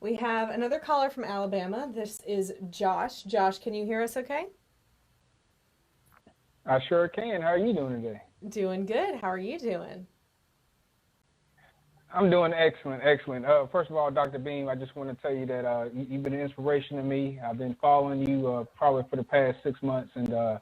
We have another caller from Alabama. This is Josh. Josh, can you hear us okay? I sure can. How are you doing today? Doing good. How are you doing? I'm doing excellent, excellent. First of all, Dr. Beam, I just want to tell you that you've been an inspiration to me. I've been following you probably for the past 6 months, and Wow.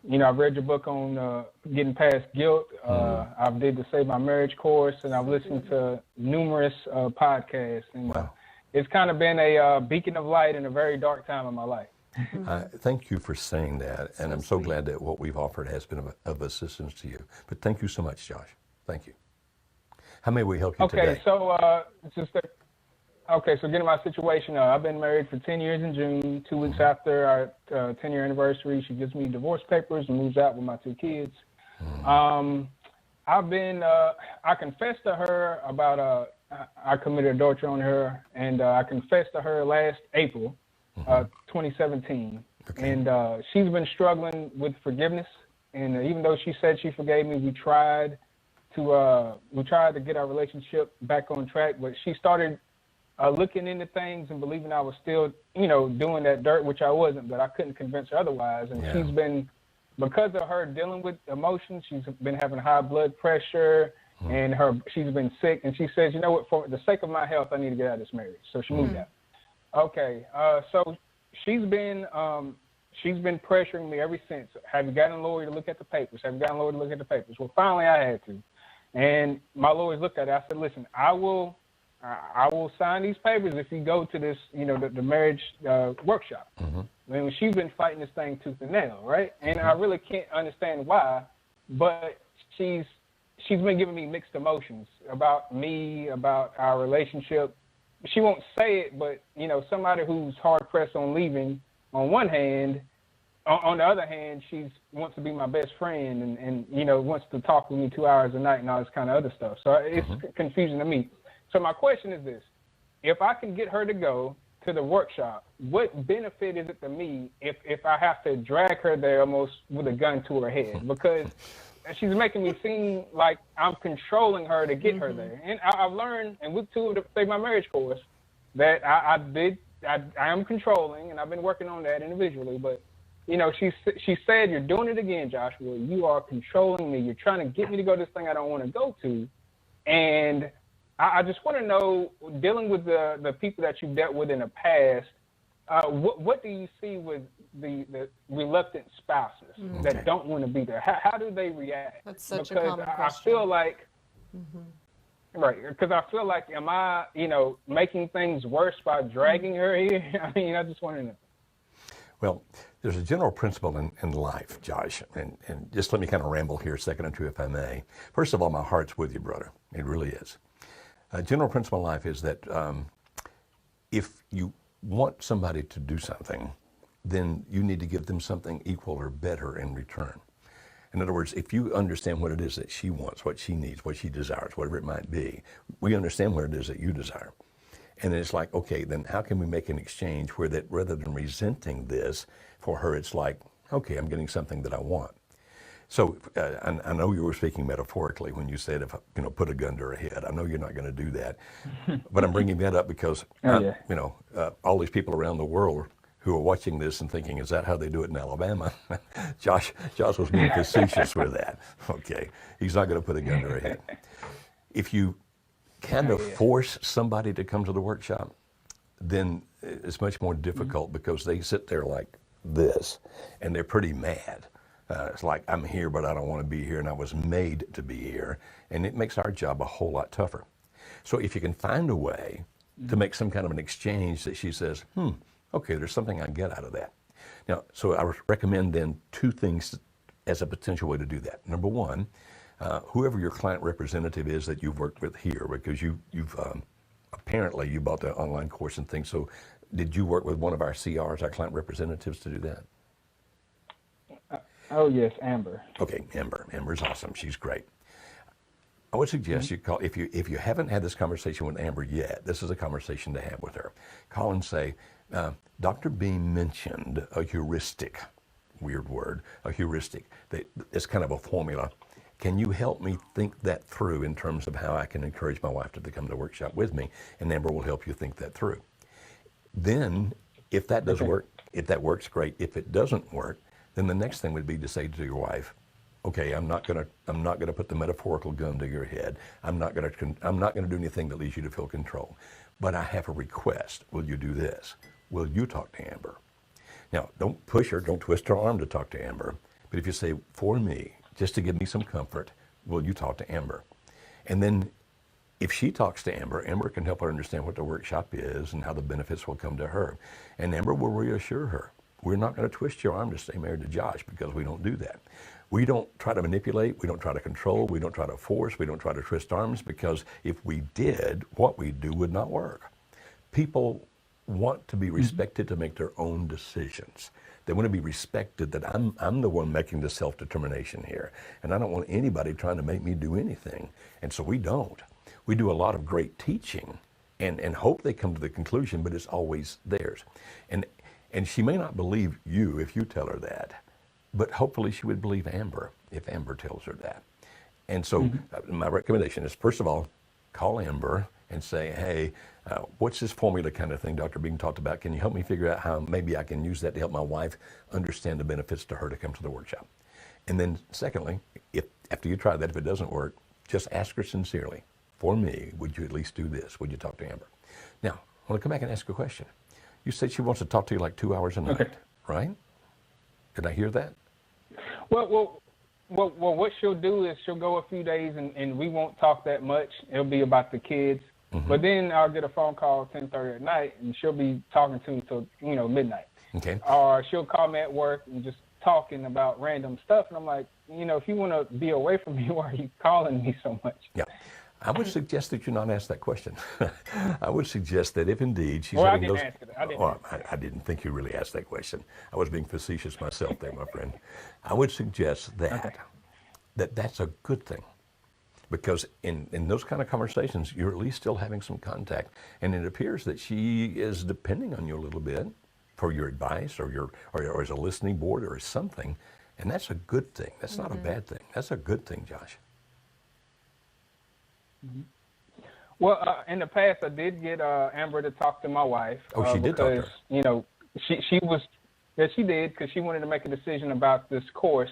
I've read your book on getting past guilt. I've did the Save My Marriage course, and I've listened to numerous podcasts, and Wow. it's kind of been a beacon of light in a very dark time in my life. Thank you for saying that, and I'm so sweet. glad that what we've offered has been of assistance to you. But thank you so much, Josh. Thank you. How may we help you Okay, today? so so getting my situation, I've been married for 10 years in June. 2 weeks after our 10-year anniversary, she gives me divorce papers and moves out with my 2 kids. I confessed to her about, I committed adultery on her, and I confessed to her last April, 2017. Okay. And she's been struggling with forgiveness. And even though she said she forgave me, we tried to get our relationship back on track, but she started looking into things and believing I was still, doing that dirt, which I wasn't, but I couldn't convince her otherwise. And Yeah. she's been, because of her dealing with emotions, she's been having high blood pressure, and she's been sick. And she says, you know what, for the sake of my health, I need to get out of this marriage. So she moved out. Okay, so she's been pressuring me ever since. Have you gotten a lawyer to look at the papers? Have you gotten a lawyer to look at the papers? Well, finally I had to. And my lawyers looked at it. I said, listen, I will sign these papers if you go to this, the marriage workshop. I mean, she's been fighting this thing tooth and nail, right? And I really can't understand why, but she's been giving me mixed emotions about me, about our relationship. She won't say it, but, somebody who's hard pressed on leaving, on one hand, on the other hand, she wants to be my best friend and wants to talk with me 2 hours a night and all this kind of other stuff. So it's confusing to me. So my question is this. If I can get her to go to the workshop, what benefit is it to me if I have to drag her there almost with a gun to her head? Because she's making me seem like I'm controlling her to get her there. And I've learned, and with 2 of the Save My Marriage course, that I am controlling, and I've been working on that individually, but she said, you're doing it again, Joshua. You are controlling me. You're trying to get me to go to this thing I don't want to go to. And I just want to know, dealing with the people that you've dealt with in the past, what do you see with the reluctant spouses that don't want to be there? How do they react? That's such a Because common I question. feel like, right, because I feel like, am I, making things worse by dragging her here? I mean, I just want to know. Well, there's a general principle in life, Josh, and just let me kind of ramble here a second or two, if I may. First of all, my heart's with you, brother. It really is. A general principle in life is that if you want somebody to do something, then you need to give them something equal or better in return. In other words, if you understand what it is that she wants, what she needs, what she desires, whatever it might be, we understand what it is that you desire. And it's like, okay, then how can we make an exchange where that rather than resenting this, for her it's like, okay, I'm getting something that I want. So I know you were speaking metaphorically when you said, if put a gun to her head. I know you're not going to do that, but I'm bringing that up because all these people around the world who are watching this and thinking, is that how they do it in Alabama? Josh was being facetious with that. Okay, he's not going to put a gun to her head. If you kind of force somebody to come to the workshop, then it's much more difficult because they sit there like this and they're pretty mad. It's like, I'm here, but I don't want to be here, and I was made to be here. And it makes our job a whole lot tougher. So if you can find a way to make some kind of an exchange that she says, okay, there's something I get out of that. Now, so I would recommend then 2 things as a potential way to do that. Number one, whoever your client representative is that you've worked with here, because you've apparently you bought the online course and things. So did you work with one of our CRs, our client representatives, to do that? Oh, yes, Amber. Okay, Amber. Amber's awesome. She's great. I would suggest you call, if you haven't had this conversation with Amber yet, this is a conversation to have with her. Call and say, Dr. Beam mentioned a heuristic, weird word, a heuristic. It's kind of a formula. Can you help me think that through in terms of how I can encourage my wife to come to the workshop with me? And Amber will help you think that through. Then, if that does work, if that works, great. If it doesn't work, then the next thing would be to say to your wife, okay, I'm not gonna put the metaphorical gun to your head. I'm not gonna do anything that leads you to feel control. But I have a request. Will you do this? Will you talk to Amber? Now, don't push her, don't twist her arm to talk to Amber. But if you say, for me, just to give me some comfort, will you talk to Amber? And then if she talks to Amber, Amber can help her understand what the workshop is and how the benefits will come to her. And Amber will reassure her. We're not going to twist your arm to stay married to Josh, because we don't do that. We don't try to manipulate, we don't try to control, we don't try to force, we don't try to twist arms, because if we did, what we do would not work. People want to be respected to make their own decisions. They want to be respected that I'm the one making the self-determination here, and I don't want anybody trying to make me do anything. And so we don't. We do a lot of great teaching and hope they come to the conclusion, but it's always theirs. And she may not believe you if you tell her that, but hopefully she would believe Amber if Amber tells her that. And so my recommendation is, first of all, call Amber and say, hey, what's this formula kind of thing Dr. Bean talked about? Can you help me figure out how maybe I can use that to help my wife understand the benefits to her to come to the workshop? And then secondly, if after you try that, if it doesn't work, just ask her sincerely, for me, would you at least do this? Would you talk to Amber? Now, I want to come back and ask you a question. You said she wants to talk to you like 2 hours a night, right? Did I hear that? Well, what she'll do is she'll go a few days and we won't talk that much. It'll be about the kids. But then I'll get a phone call at 10:30 at night, and she'll be talking to me till midnight. Okay. Or she'll call me at work and just talking about random stuff, and I'm like, if you want to be away from me, why are you calling me so much? Yeah. I would suggest that you not ask that question. I would suggest that if indeed she's Well, having those... I didn't think you really asked that question. I was being facetious myself there, my friend. I would suggest that that's a good thing. Because in those kind of conversations, you're at least still having some contact. And it appears that she is depending on you a little bit for your advice or as a listening board or as something. And that's a good thing. That's not a bad thing. That's a good thing, Josh. Well, in the past, I did get Amber to talk to my wife. Oh, she did talk to her. She was, yes, she did, because she wanted to make a decision about this course.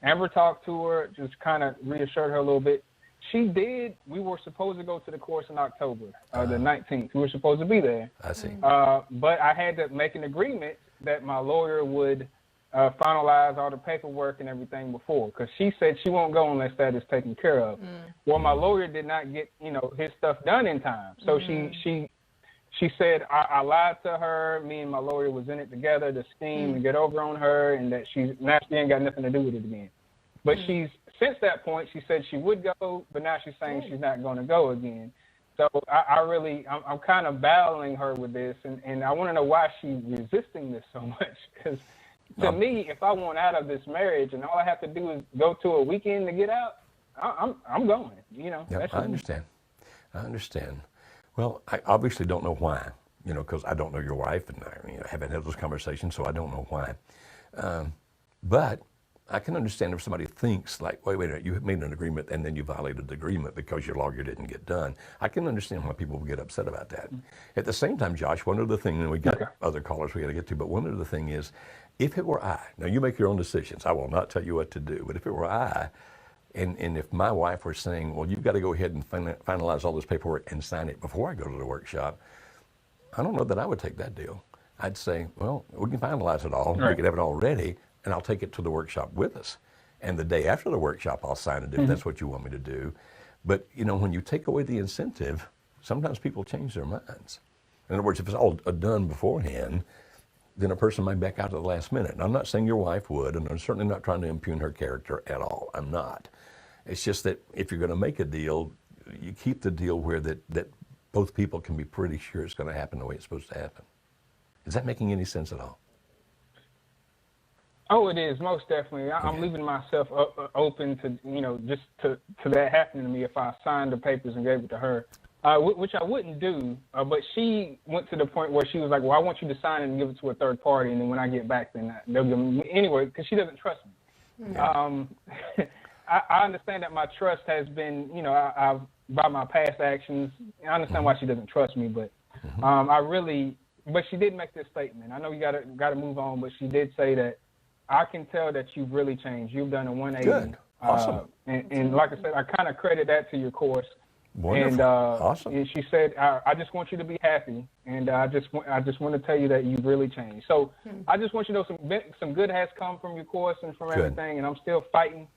Amber talked to her, just kind of reassured her a little bit. She did. We were supposed to go to the course in October, the 19th. We were supposed to be there. I see. But I had to make an agreement that my lawyer would finalize all the paperwork and everything before, because she said she won't go unless that is taken care of. Well, my lawyer did not get his stuff done in time, so she said I lied to her. Me and my lawyer was in it together to scheme and get over on her, and that she ain't got nothing to do with it again. But since that point, she said she would go, but now she's saying she's not going to go again. So I'm kind of battling her with this, and I want to know why she's resisting this so much, because to me, if I want out of this marriage and all I have to do is go to a weekend to get out, I'm going. Yeah, I understand. I understand. Well, I obviously don't know why, because I don't know your wife, and I haven't had those conversations, so I don't know why. But I can understand if somebody thinks like, wait a minute, you made an agreement and then you violated the agreement because your lawyer didn't get done. I can understand why people would get upset about that. At the same time, Josh, one other thing, and we got other callers we got to get to, but one other thing is, if it were I, now you make your own decisions. I will not tell you what to do, but if it were I, and if my wife were saying, well, you've got to go ahead and finalize all this paperwork and sign it before I go to the workshop, I don't know that I would take that deal. I'd say, well, we can finalize it all. We can have it all ready, and I'll take it to the workshop with us. And the day after the workshop, I'll sign it if that's what you want me to do. But, when you take away the incentive, sometimes people change their minds. In other words, if it's all done beforehand, then a person might back out at the last minute. And I'm not saying your wife would, and I'm certainly not trying to impugn her character at all. I'm not. It's just that if you're going to make a deal, you keep the deal where that both people can be pretty sure it's going to happen the way it's supposed to happen. Is that making any sense at all? Oh, it is, most definitely. I'm leaving myself open to, just to that happening to me if I signed the papers and gave it to her, which I wouldn't do. But she went to the point where she was like, well, I want you to sign it and give it to a third party, and then when I get back, then they'll give me anyway, because she doesn't trust me. Yeah. I understand that my trust has been, I've by my past actions, I understand why she doesn't trust me, but I really but she did make this statement. I know you gotta move on, but she did say that I can tell that you've really changed. You've done a 180. Good. Awesome. And like I said, I kind of credit that to your course. Wonderful. And, awesome. and she said, I just want you to be happy, and I just want to tell you that you've really changed. So I just want you to know some good has come from your course and from everything, and I'm still fighting.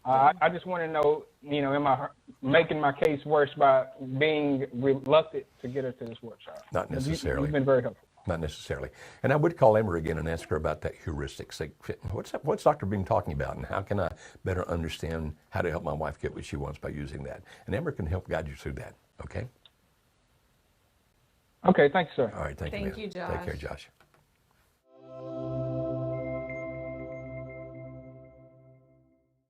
I just want to know, am I making my case worse by being reluctant to get her to this workshop? Not necessarily. You've been very helpful. Not necessarily. And I would call Amber again and ask her about that heuristic. Say, what's Dr. Beam talking about, and how can I better understand how to help my wife get what she wants by using that? And Amber can help guide you through that, okay? Okay, thanks, sir. All right, thank you, you, Josh. Take care, Josh.